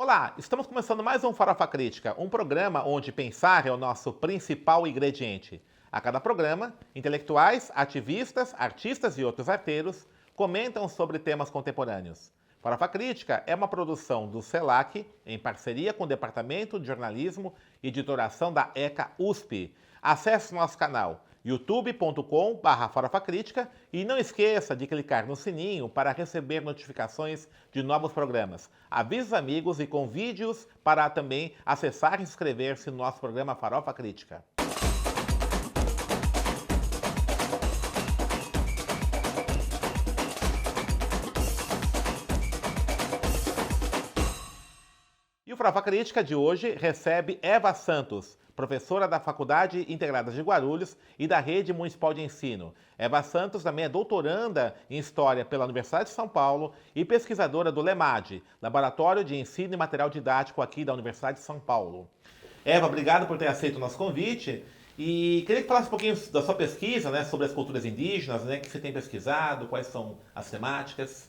Olá, estamos começando mais um Farofa Crítica, um programa onde pensar é o nosso principal ingrediente. A cada programa, intelectuais, ativistas, artistas e outros arteiros comentam sobre temas contemporâneos. Farofa Crítica é uma produção do CELAC, em parceria com o Departamento de Jornalismo e Editoração da ECA USP. Acesse nosso canal youtube.com/farofacrítica e não esqueça de clicar no sininho para receber notificações de novos programas. Avise os amigos e convide-os para também acessar e inscrever-se no nosso programa Farofa Crítica. E o Farofa Crítica de hoje recebe Eva Santos, professora da Faculdade Integrada de Guarulhos e da Rede Municipal de Ensino. Eva Santos também é doutoranda em História pela Universidade de São Paulo e pesquisadora do LEMAD, Laboratório de Ensino e Material Didático aqui da Universidade de São Paulo. Eva, obrigado por ter aceito o nosso convite. E queria que falasse um pouquinho da sua pesquisa, né, sobre as culturas indígenas, né, que você tem pesquisado, quais são as temáticas.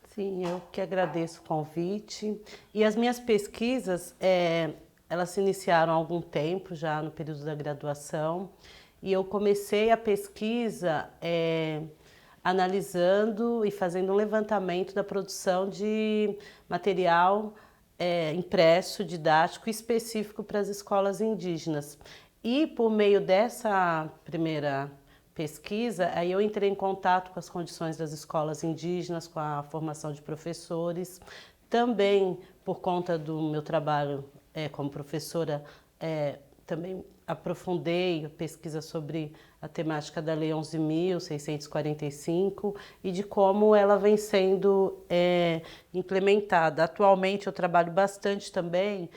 Sim, eu que agradeço o convite. E as minhas pesquisas, elas se iniciaram há algum tempo, já no período da graduação, e eu comecei a pesquisa analisando e fazendo um levantamento da produção de material impresso, didático, específico para as escolas indígenas. E por meio dessa primeira pesquisa, aí eu entrei em contato com as condições das escolas indígenas, com a formação de professores. Também, por conta do meu trabalho como professora, também aprofundei a pesquisa sobre a temática da Lei 11.645 e de como ela vem sendo implementada. Atualmente eu trabalho bastante também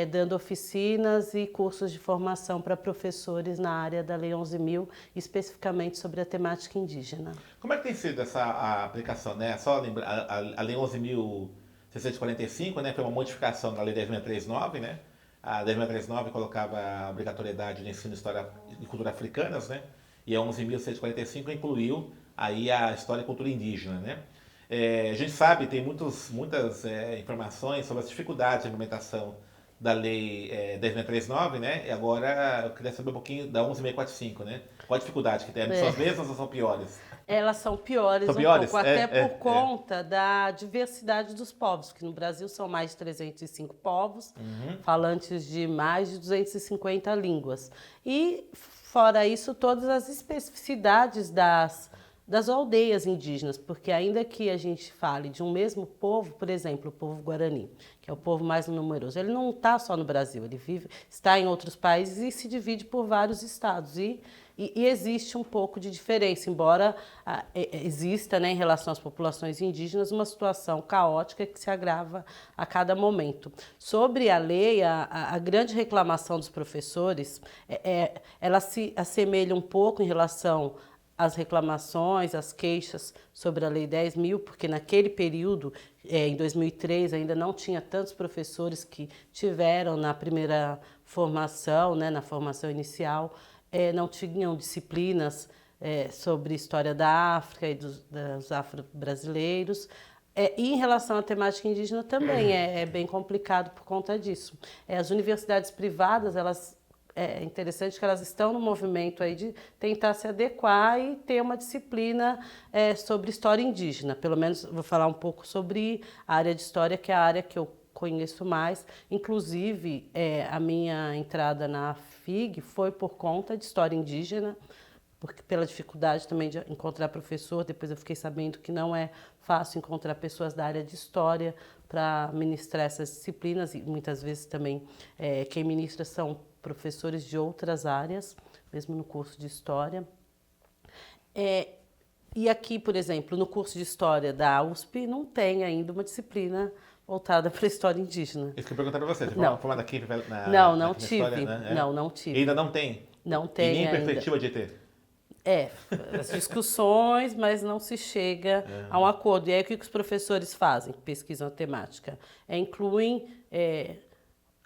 dando oficinas e cursos de formação para professores na área da Lei 11.000, especificamente sobre a temática indígena. Como é que tem sido a aplicação, né? Só lembrar, a Lei 11.645, né, foi uma modificação da Lei 10.639, né? A 10.639 colocava a obrigatoriedade de ensino de história e cultura africanas, né? E a 11.645 incluiu aí a história e cultura indígena, né? A gente sabe, tem muitas informações sobre as dificuldades de implementação da Lei 10.639, né? E agora eu queria saber um pouquinho da 11.645, né? Qual a dificuldade que tem? São as mesmas ou são piores? Elas são piores São um piores? pouco, até por conta da diversidade dos povos, que no Brasil são mais de 305 povos, falantes de mais de 250 línguas. E, fora isso, todas as especificidades das aldeias indígenas, porque ainda que a gente fale de um mesmo povo, por exemplo, o povo Guarani, que é o povo mais numeroso, ele não está só no Brasil, ele está em outros países e se divide por vários estados. E existe um pouco de diferença, embora exista, né, em relação às populações indígenas uma situação caótica que se agrava a cada momento. Sobre a lei, a grande reclamação dos professores, ela se assemelha um pouco em relação às reclamações, às queixas sobre a Lei 10.000, porque naquele período, em 2003, ainda não tinha tantos professores que tiveram na primeira formação, né, na formação inicial, não tinham disciplinas sobre história da África e dos afro-brasileiros. E em relação à temática indígena também é bem complicado por conta disso. As universidades privadas, é interessante que elas estão no movimento aí de tentar se adequar e ter uma disciplina sobre história indígena. Pelo menos vou falar um pouco sobre a área de história, que é a área que eu conheço mais. Inclusive, a minha entrada na FIG foi por conta de história indígena, porque pela dificuldade também de encontrar professor. Depois eu fiquei sabendo que não é fácil encontrar pessoas da área de história para ministrar essas disciplinas, e muitas vezes também quem ministra são professores de outras áreas, mesmo no curso de história. E aqui, por exemplo, no curso de história da USP, não tem ainda uma disciplina voltada para a história indígena. Isso que eu perguntei para você. Você Não. formada aqui Não aqui na tive. história, né? Não tive. E ainda não tem? Não E tem nem ainda. perspectiva de ter? As discussões, mas não se chega a um acordo. E aí o que os professores fazem, que pesquisam a temática? Incluem,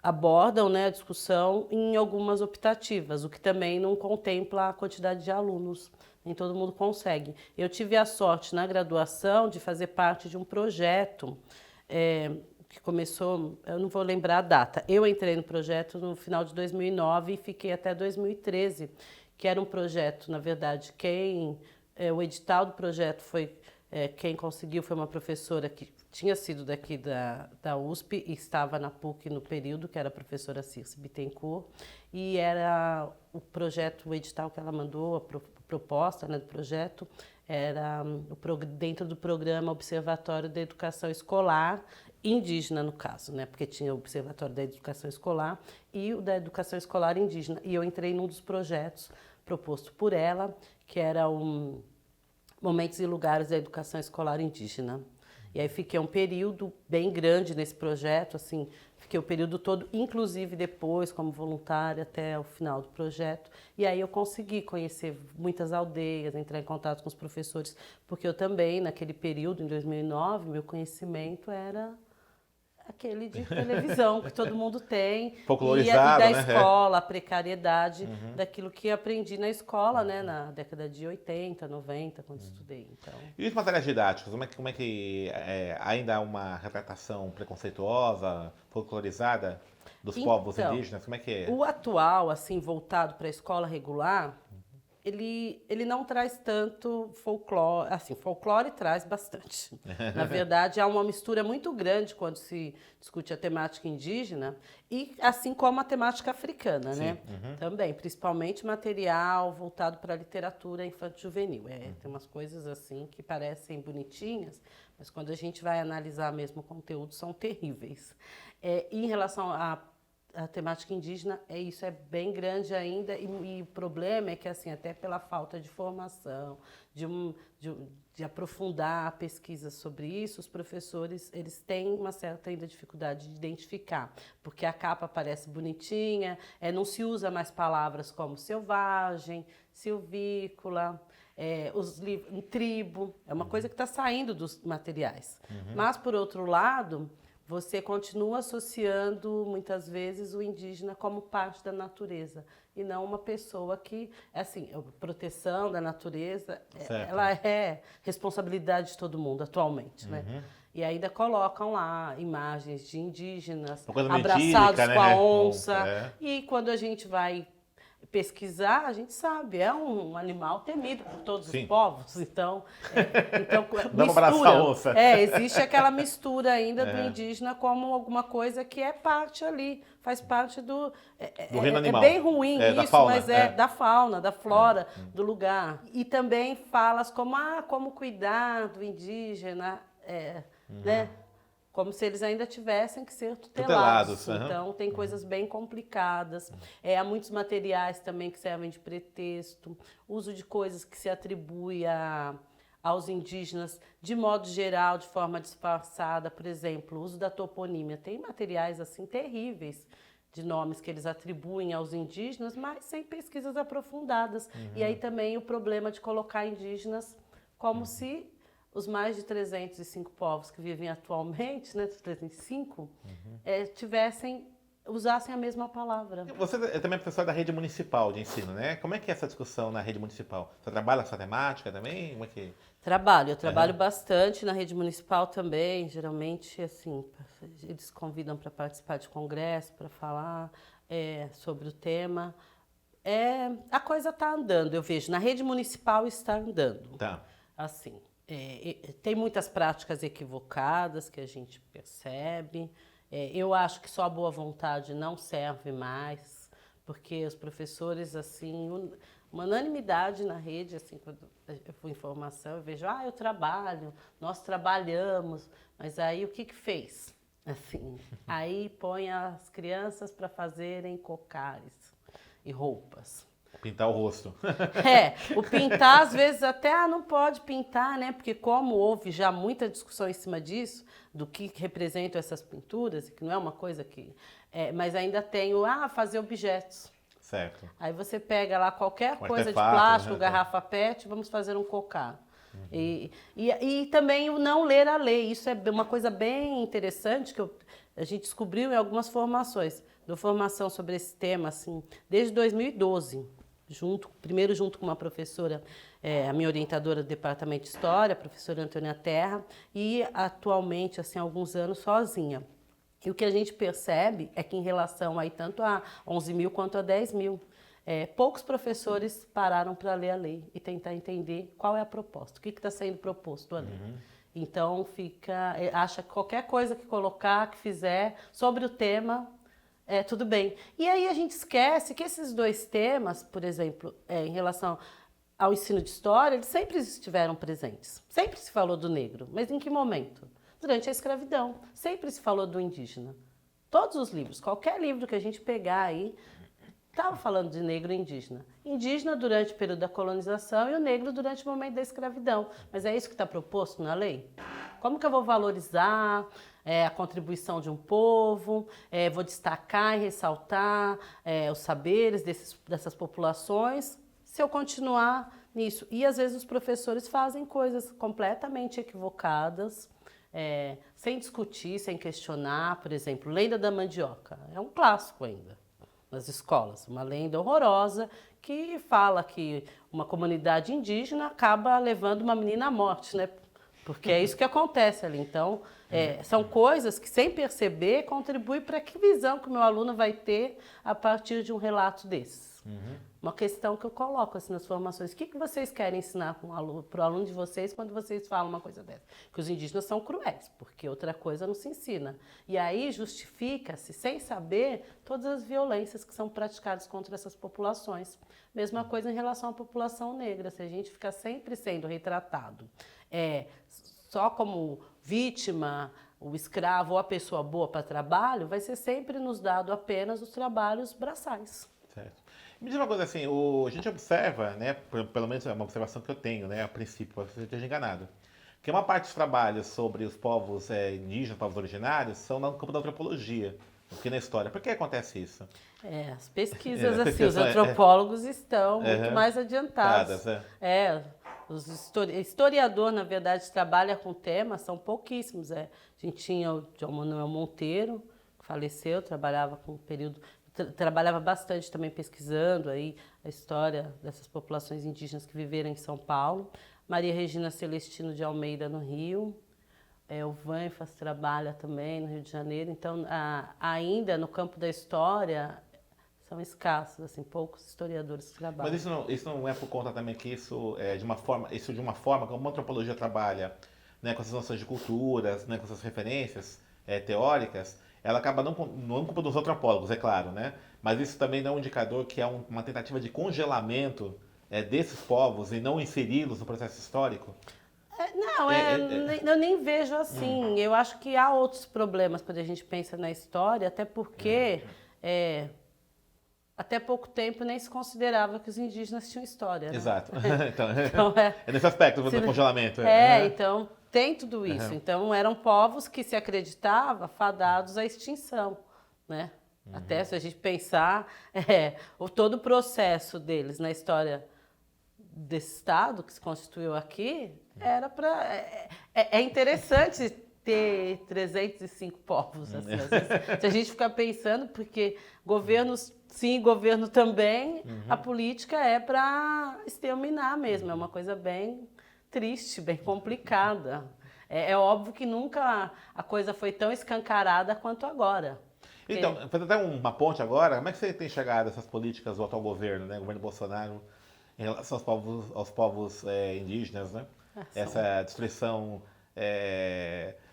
abordam, né, a discussão em algumas optativas, o que também não contempla a quantidade de alunos. Nem todo mundo consegue. Eu tive a sorte na graduação de fazer parte de um projeto que começou, eu não vou lembrar a data. Eu entrei no projeto no final de 2009 e fiquei até 2013, que era um projeto, na verdade, o edital do projeto foi, quem conseguiu foi uma professora que tinha sido daqui da USP e estava na PUC no período, que era a professora Circe Bittencourt, e era o edital que ela mandou, a proposta, né, do projeto, era dentro do programa Observatório da Educação Escolar, indígena no caso, né, porque tinha o Observatório da Educação Escolar e o da Educação Escolar Indígena, e eu entrei num dos projetos proposto por ela, que era Momentos e Lugares da Educação Escolar Indígena. E aí fiquei um período bem grande nesse projeto, assim, fiquei o período todo, inclusive depois como voluntária até o final do projeto. E aí eu consegui conhecer muitas aldeias, entrar em contato com os professores, porque eu também, naquele período, em 2009, meu conhecimento era aquele de televisão que todo mundo tem. Folclorizado, e da né? escola, a precariedade daquilo que aprendi na escola, né? Na década de 80, 90, quando estudei. Então... E os materiais didáticos, como é que ainda há uma retratação preconceituosa, folclorizada dos povos indígenas? Como é que é? O atual, assim, voltado para a escola regular, ele não traz tanto folclore, assim, folclore traz bastante. Na verdade, há uma mistura muito grande quando se discute a temática indígena, e assim como a temática africana, Sim. né? Também, principalmente material voltado para a literatura infanto-juvenil. Tem umas coisas assim que parecem bonitinhas, mas quando a gente vai analisar mesmo o conteúdo, são terríveis. Em relação a temática indígena, isso é bem grande ainda, e o problema é que, assim, até pela falta de formação, de aprofundar a pesquisa sobre isso, os professores, eles têm uma certa ainda dificuldade de identificar, porque a capa parece bonitinha, não se usa mais palavras como selvagem, silvícola, tribo, é uma coisa que está saindo dos materiais. Mas, por outro lado, você continua associando, muitas vezes, o indígena como parte da natureza e não uma pessoa que, assim, a proteção da natureza, ela é responsabilidade de todo mundo atualmente, né? E ainda colocam lá imagens de indígenas abraçados com a onça. E quando a gente vai pesquisar, a gente sabe, é um animal temido por todos os povos, então mistura, existe aquela mistura ainda do indígena como alguma coisa que é parte ali, faz parte do reino animal. É bem ruim isso, fauna, mas da fauna, da flora do lugar. E também falas como cuidar do indígena, né? Como se eles ainda tivessem que ser tutelados. Então, tem coisas bem complicadas. Há muitos materiais também que servem de pretexto. Uso de coisas que se atribui aos indígenas, de modo geral, de forma disfarçada. Por exemplo, o uso da toponímia. Tem materiais assim terríveis de nomes que eles atribuem aos indígenas, mas sem pesquisas aprofundadas. E aí também o problema de colocar indígenas como se os mais de 305 povos que vivem atualmente, né, 305, usassem a mesma palavra. Você é também professora da rede municipal de ensino, né? Como é que é essa discussão na rede municipal? Você trabalha essa temática também? Como é que... Eu trabalho bastante na rede municipal também, geralmente, assim, eles convidam para participar de congresso, para falar sobre o tema. A coisa está andando, eu vejo, na rede municipal está andando. Tá. Assim, tem muitas práticas equivocadas que a gente percebe. Eu acho que só a boa vontade não serve mais, porque os professores, assim, uma unanimidade na rede, assim, quando eu fui em formação, eu vejo, eu trabalho, nós trabalhamos, mas aí o que fez? Assim, aí põe as crianças para fazerem cocares e roupas. Pintar o rosto. O pintar, às vezes, até não pode pintar, né? Porque como houve já muita discussão em cima disso, do que representam essas pinturas, e que não é uma coisa que... mas ainda tem fazer objetos. Certo. Aí você pega lá qualquer coisa de plástico, garrafa PET, vamos fazer um cocar. E também o não ler a lei. Isso é uma coisa bem interessante que a gente descobriu em algumas formações. Dou formação sobre esse tema, assim, desde 2012. Primeiro junto com uma professora, a minha orientadora do Departamento de História, a professora Antônia Terra, e atualmente, assim, há alguns anos, sozinha. E o que a gente percebe é que em relação aí tanto a 11 mil quanto a 10 mil, poucos professores pararam para ler a lei e tentar entender qual é a proposta, o que está sendo proposto ali. Então acha que qualquer coisa que colocar, que fizer sobre o tema, tudo bem. E aí a gente esquece que esses dois temas, por exemplo, em relação ao ensino de história, eles sempre estiveram presentes. Sempre se falou do negro, mas em que momento? Durante a escravidão. Sempre se falou do indígena. Todos os livros, qualquer livro que a gente pegar aí, estava falando de negro e indígena. Indígena durante o período da colonização e o negro durante o momento da escravidão. Mas é isso que está proposto na lei? Como que eu vou valorizar a contribuição de um povo, vou destacar e ressaltar os saberes dessas populações, se eu continuar nisso? E às vezes os professores fazem coisas completamente equivocadas, sem discutir, sem questionar. Por exemplo, Lenda da Mandioca. É um clássico ainda nas escolas. Uma lenda horrorosa que fala que uma comunidade indígena acaba levando uma menina à morte, né? Porque é isso que acontece ali. Então, são coisas que, sem perceber, contribuem para que visão que o meu aluno vai ter a partir de um relato desses. Uma questão que eu coloco assim, nas formações. O que vocês querem ensinar para o aluno de vocês quando vocês falam uma coisa dessa? Que os indígenas são cruéis, porque outra coisa não se ensina. E aí justifica-se, sem saber, todas as violências que são praticadas contra essas populações. Mesma coisa em relação à população negra. Se a gente fica sempre sendo retratado só como vítima, o escravo ou a pessoa boa para trabalho, vai ser sempre nos dado apenas os trabalhos braçais. Certo. Me diz uma coisa assim, a gente observa, né, pelo menos é uma observação que eu tenho, né, a princípio, pode ser que eu esteja enganado, que uma parte dos trabalhos sobre os povos indígenas, povos originários, são no campo da antropologia, do que na história. Por que acontece isso? As pesquisas, assim, os antropólogos estão muito mais adiantados. Historiador, na verdade, trabalha com temas, são pouquíssimos. A gente tinha o João Manuel Monteiro, que faleceu, trabalhava com um período... Trabalhava bastante também pesquisando aí a história dessas populações indígenas que viveram em São Paulo. Maria Regina Celestino de Almeida, no Rio. O Vanfas trabalha também no Rio de Janeiro. Então, ainda no campo da história, são escassos, assim, poucos historiadores que trabalham. Mas isso não é por conta também que isso de uma forma como a antropologia trabalha, né, com essas noções de culturas, né, com essas referências teóricas, ela acaba não culpa dos antropólogos, é claro, né? Mas isso também não é um indicador que é uma tentativa de congelamento desses povos e não inseri-los no processo histórico? Eu nem vejo assim. Eu acho que há outros problemas quando a gente pensa na história, até porque até pouco tempo nem se considerava que os indígenas tinham história. Né? Exato. Então, é nesse aspecto do congelamento. Então tem tudo isso. Então eram povos que se acreditava fadados à extinção, né? Até se a gente pensar todo o processo deles na história desse estado que se constituiu aqui, era para é interessante ter 305 povos. Assim, às vezes, se a gente ficar pensando, porque governos sim, governo também, a política é para exterminar mesmo, é uma coisa bem triste, bem complicada. É óbvio que nunca a coisa foi tão escancarada quanto agora. Então, fazer até uma ponte agora, como é que você tem chegado essas políticas do atual governo, né, o governo Bolsonaro, em relação aos povos indígenas, né? Essa destruição,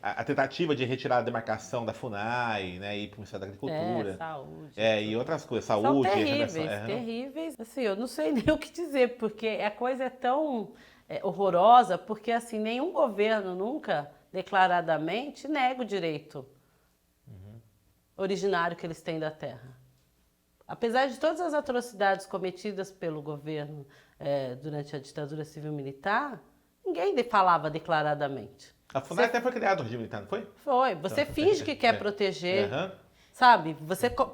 a tentativa de retirar a demarcação da FUNAI, né, e ir para o Ministério da Agricultura. Saúde. E outras coisas, saúde. São terríveis, terríveis. Assim, eu não sei nem o que dizer, porque a coisa é tão horrorosa, porque assim, nenhum governo nunca, declaradamente, nega o direito originário que eles têm da terra. Apesar de todas as atrocidades cometidas pelo governo durante a ditadura civil-militar, ninguém falava declaradamente. A FUNAI até foi criada no regime militar, não foi? Foi. Você finge que quer proteger, sabe?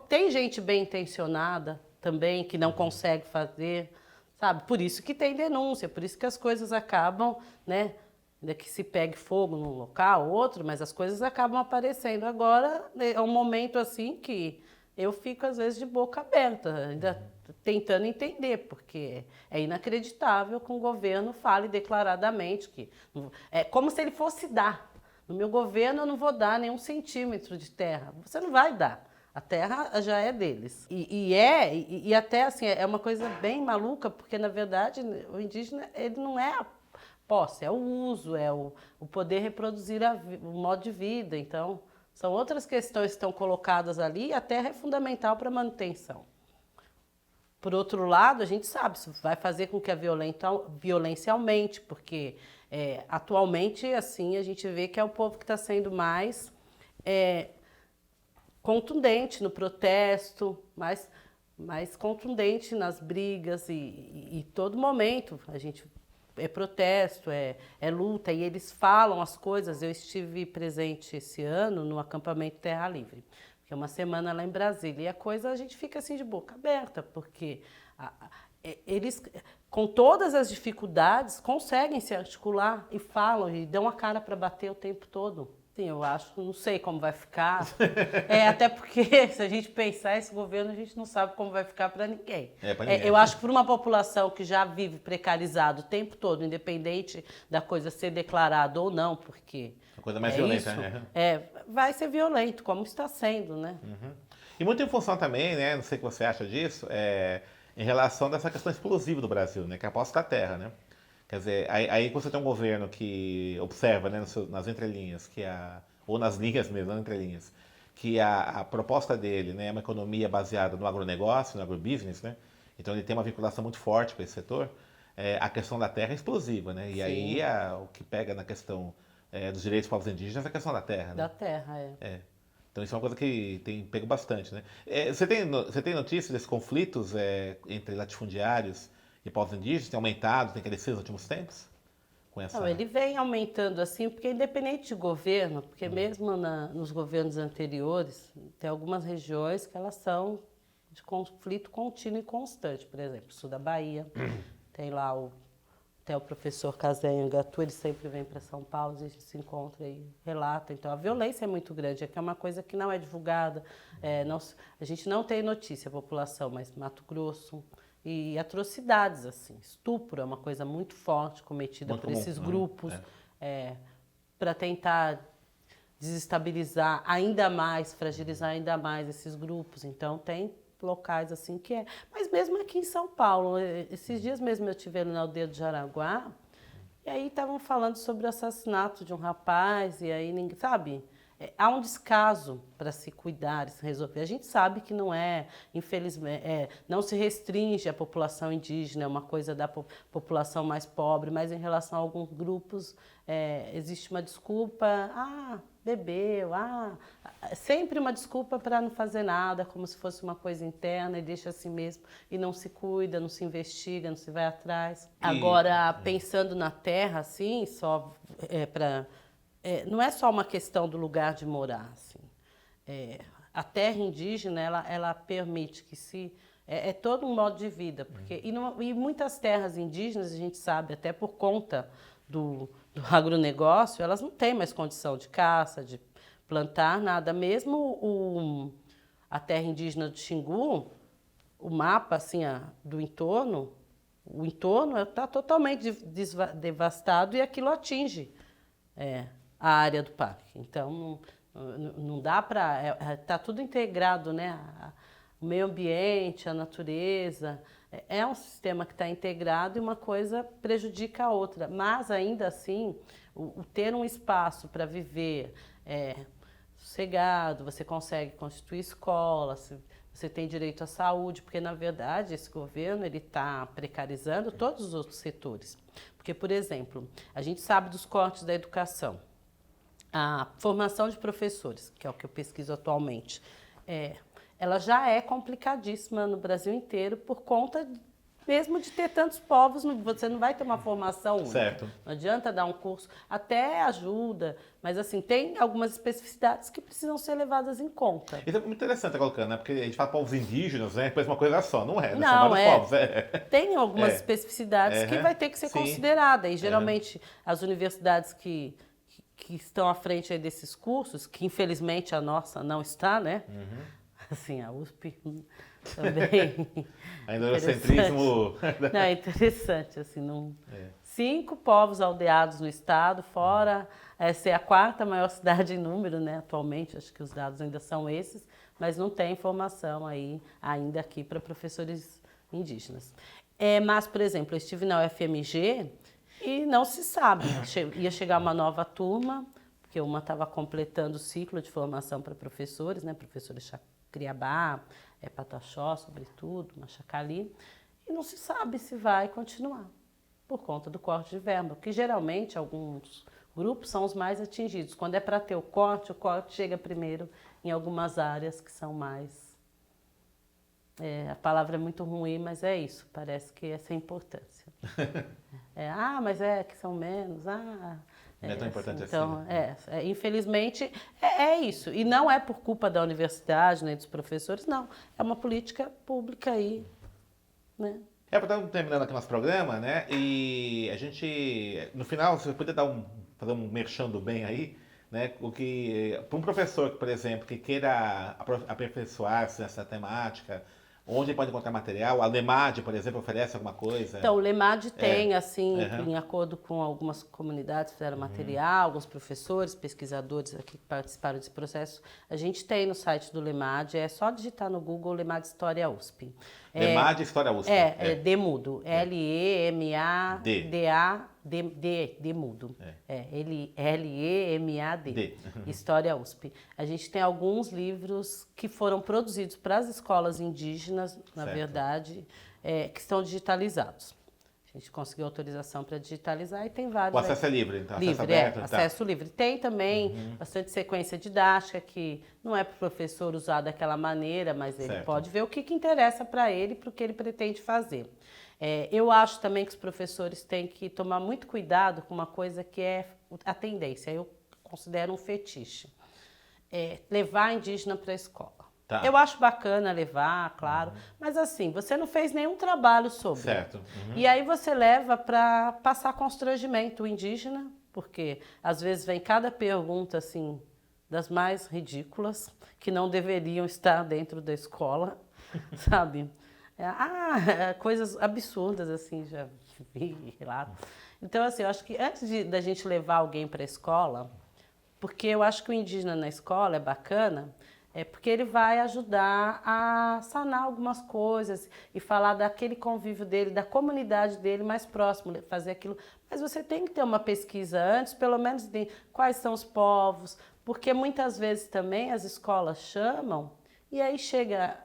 Tem gente bem intencionada também que não consegue fazer, sabe? Por isso que tem denúncia, por isso que as coisas acabam, né? Ainda que se pegue fogo num local, outro, mas as coisas acabam aparecendo. Agora é um momento assim que eu fico às vezes de boca aberta, ainda tentando entender, porque é inacreditável que um governo fale declaradamente que é como se ele fosse dar. no meu governo eu não vou dar nenhum centímetro de terra. Você não vai dar. A terra já é deles. E até assim, é uma coisa bem maluca, porque na verdade o indígena ele não é a posse, é o uso, é o poder reproduzir o modo de vida. Então, são outras questões que estão colocadas ali e a terra é fundamental para a manutenção. Por outro lado, a gente sabe, isso vai fazer com que a violência aumente, porque atualmente, assim, a gente vê que é o povo que está sendo mais contundente no protesto, mais contundente nas brigas e todo momento a gente é protesto, é luta e eles falam as coisas. Eu estive presente esse ano no acampamento Terra Livre, que é uma semana lá em Brasília, e a gente fica assim de boca aberta, porque eles, com todas as dificuldades, conseguem se articular e falam e dão a cara para bater o tempo todo. Sim, eu acho, não sei como vai ficar. Até porque se a gente pensar esse governo, a gente não sabe como vai ficar para ninguém. Pra ninguém. Eu acho que para uma população que já vive precarizado o tempo todo, independente da coisa ser declarada ou não, porque a coisa mais violenta, isso, né? vai ser violento, como está sendo, né? Uhum. E muito em função também, né? Não sei o que você acha disso, em relação dessa questão explosiva do Brasil, né? Que é a posse da terra, né? Quer dizer, aí você tem um governo que observa, né, nas entrelinhas, ou nas linhas mesmo, nas entrelinhas, que a proposta dele, né, é uma economia baseada no agronegócio, no agrobusiness, né? Então ele tem uma vinculação muito forte para esse setor. A questão da terra é explosiva, né? E Sim. aí o que pega na questão dos direitos dos povos indígenas é a questão da terra, né? Da terra, Então isso é uma coisa que tem pego bastante, né? Você tem notícia desses conflitos entre latifundiários e povos indígenas? Tem aumentado, tem crescido nos últimos tempos? Não, ele vem aumentando assim, porque independente de governo, porque mesmo nos governos anteriores, tem algumas regiões que elas são de conflito contínuo e constante. Por exemplo, sul da Bahia, tem lá até o professor Casenha Gatu, ele sempre vem para São Paulo, a gente se encontra e relata. Então, a violência é muito grande, é uma coisa que não é divulgada, a gente não tem notícia, a população, mas Mato Grosso, e atrocidades, assim, estupro é uma coisa muito forte cometida muito por esses comum, grupos, para tentar desestabilizar ainda mais, fragilizar ainda mais esses grupos. Então, tem locais assim que é. Mas mesmo aqui em São Paulo, esses dias mesmo eu estive na aldeia do Jaraguá, e aí estavam falando sobre o assassinato de um rapaz, e aí ninguém, sabe? Há um descaso para se cuidar, se resolver. A gente sabe que não infelizmente, não se restringe à população indígena, é uma coisa da população mais pobre, mas em relação a alguns grupos existe uma desculpa, bebeu, sempre uma desculpa para não fazer nada, como se fosse uma coisa interna e deixa assim mesmo, e não se cuida, não se investiga, não se vai atrás. Agora, pensando na terra, assim, só para... não é só uma questão do lugar de morar, assim. A terra indígena, ela permite que é todo um modo de vida, porque e muitas terras indígenas, a gente sabe, até por conta do agronegócio, elas não têm mais condição de caça, de plantar nada. Mesmo a terra indígena do Xingu, o mapa assim, do entorno, o entorno está totalmente devastado e aquilo atinge a área do parque. Então, não dá para... Está tudo integrado, né? O meio ambiente, a natureza. É um sistema que está integrado e uma coisa prejudica a outra. Mas, ainda assim, o ter um espaço para viver sossegado, você consegue constituir escola, você tem direito à saúde, porque, na verdade, esse governo está precarizando todos os outros setores. Porque, por exemplo, a gente sabe dos cortes da educação. A formação de professores, que é o que eu pesquiso atualmente, ela já é complicadíssima no Brasil inteiro por conta mesmo de ter tantos povos. Você não vai ter uma formação única. Certo. Não adianta dar um curso, até ajuda, mas assim, tem algumas especificidades que precisam ser levadas em conta. Isso é muito interessante, colocando, né? Porque a gente fala povos indígenas, né? Parece uma coisa só, não é, né? Não, São vários povos. Tem algumas especificidades que vai ter que ser considerada. E geralmente as universidades que estão à frente aí desses cursos, que infelizmente a nossa não está, né? Assim, a USP também. Ainda o centrismo. Não, é interessante, assim, não. 5 povos aldeados no estado, fora ser a 4ª maior cidade em número, né? Atualmente, acho que os dados ainda são esses, mas não tem informação aí ainda aqui para professores indígenas. Mas, por exemplo, eu estive na UFMG e não se sabe. Ia chegar uma nova turma, porque uma estava completando o ciclo de formação para professores, né? Professores Criabá, Pataxó, sobretudo, Machacali, e não se sabe se vai continuar, por conta do corte de verba, porque geralmente alguns grupos são os mais atingidos. Quando é para ter o corte chega primeiro em algumas áreas que são mais... a palavra é muito ruim, mas é isso, parece que é sem importância. Mas que são menos, não é tão importante então, assim. infelizmente, é isso. E não é por culpa da universidade, nem dos professores, não. É uma política pública aí, né? Estamos terminando aqui nosso programa, né? E a gente, no final, você podia fazer um merchan do bem aí, né? Para um professor, por exemplo, que queira aperfeiçoar-se nessa temática, onde ele pode encontrar material? A LEMAD, por exemplo, oferece alguma coisa? Então, o LEMAD tem, Uhum. em acordo com algumas comunidades, fizeram material, alguns professores, pesquisadores aqui que participaram desse processo. A gente tem no site do LEMAD, é só digitar no Google LEMAD História USP. LEMAD História USP. D mudo. L-E-M-A-D-A-D mudo. L-E-M-A-D. História USP. A gente tem alguns livros que foram produzidos para as escolas indígenas, na verdade, que estão digitalizados. A gente conseguiu autorização para digitalizar e tem vários. O acesso é livre, então? Livre, acesso aberto? Acesso livre. Tem também bastante sequência didática, que não é para o professor usar daquela maneira, mas ele pode ver o que interessa para ele, para o que ele pretende fazer. Eu acho também que os professores têm que tomar muito cuidado com uma coisa que é a tendência, eu considero um fetiche. Levar indígena para a escola. Tá. Eu acho bacana levar, claro, mas assim, você não fez nenhum trabalho sobre. Certo. E aí você leva para passar constrangimento indígena, porque às vezes vem cada pergunta assim, das mais ridículas, que não deveriam estar dentro da escola, sabe? Coisas absurdas assim, já vi relato. Então assim, eu acho que antes da gente levar alguém para a escola, porque eu acho que o indígena na escola é bacana, porque ele vai ajudar a sanar algumas coisas e falar daquele convívio dele, da comunidade dele mais próximo, fazer aquilo. Mas você tem que ter uma pesquisa antes, pelo menos de quais são os povos, porque muitas vezes também as escolas chamam e aí chega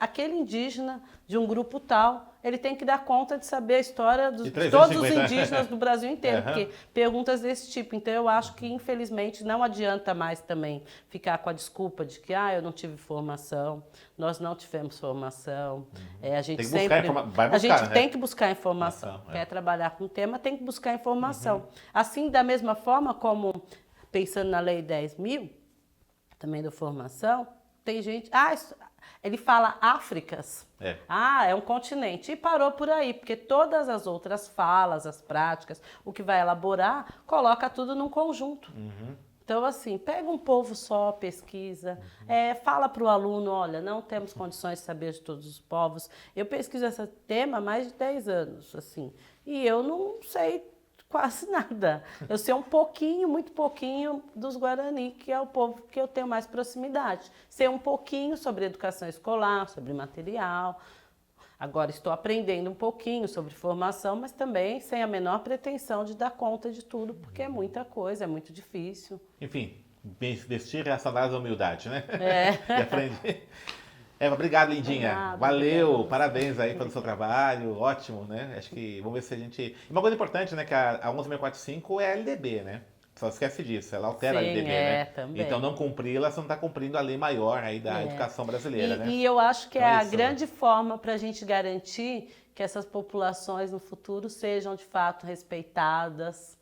aquele indígena de um grupo tal, ele tem que dar conta de saber a história de todos os indígenas do Brasil inteiro, porque perguntas desse tipo. Então eu acho que infelizmente não adianta mais também ficar com a desculpa de que eu não tive formação, nós não tivemos formação. A gente tem que buscar informação. Quer trabalhar com o tema, tem que buscar informação. Assim, da mesma forma como, pensando na Lei 10.000, também da formação, tem gente... ele fala Áfricas. É um continente. E parou por aí, porque todas as outras falas, as práticas, o que vai elaborar, coloca tudo num conjunto. Então, assim, pega um povo só, pesquisa, fala para o aluno, olha, não temos condições de saber de todos os povos. Eu pesquiso esse tema há mais de 10 anos, assim, e eu não sei quase nada. Eu sei um pouquinho, muito pouquinho dos Guarani, que é o povo que eu tenho mais proximidade. Sei um pouquinho sobre educação escolar, sobre material. Agora estou aprendendo um pouquinho sobre formação, mas também sem a menor pretensão de dar conta de tudo, porque é muita coisa, é muito difícil. Enfim, vestir é a sandália da humildade, né? E aprender. Obrigado, lindinha. Valeu, parabéns aí pelo seu trabalho, ótimo, né? Acho que vamos ver se a gente... E uma coisa importante, né, que a 11.645 é a LDB, né? Só esquece disso, ela altera a LDB, né? Também. Então não cumpri-la, você não está cumprindo a lei maior aí da educação brasileira, né? E eu acho que então, a grande forma para a gente garantir que essas populações no futuro sejam de fato respeitadas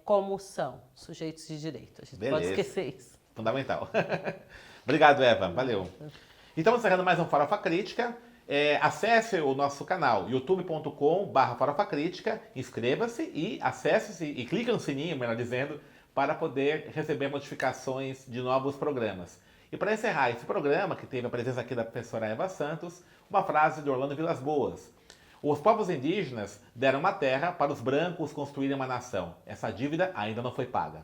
como são sujeitos de direito. A gente pode esquecer isso. Fundamental. Obrigado, Eva. Valeu. Então, encerrando mais um Farofa Crítica, acesse o nosso canal youtube.com/farofacrítica, inscreva-se e acesse e clique no sininho, melhor dizendo, para poder receber notificações de novos programas. E para encerrar esse programa, que teve a presença aqui da professora Eva Santos, uma frase de Orlando Vilas Boas. Os povos indígenas deram uma terra para os brancos construírem uma nação. Essa dívida ainda não foi paga.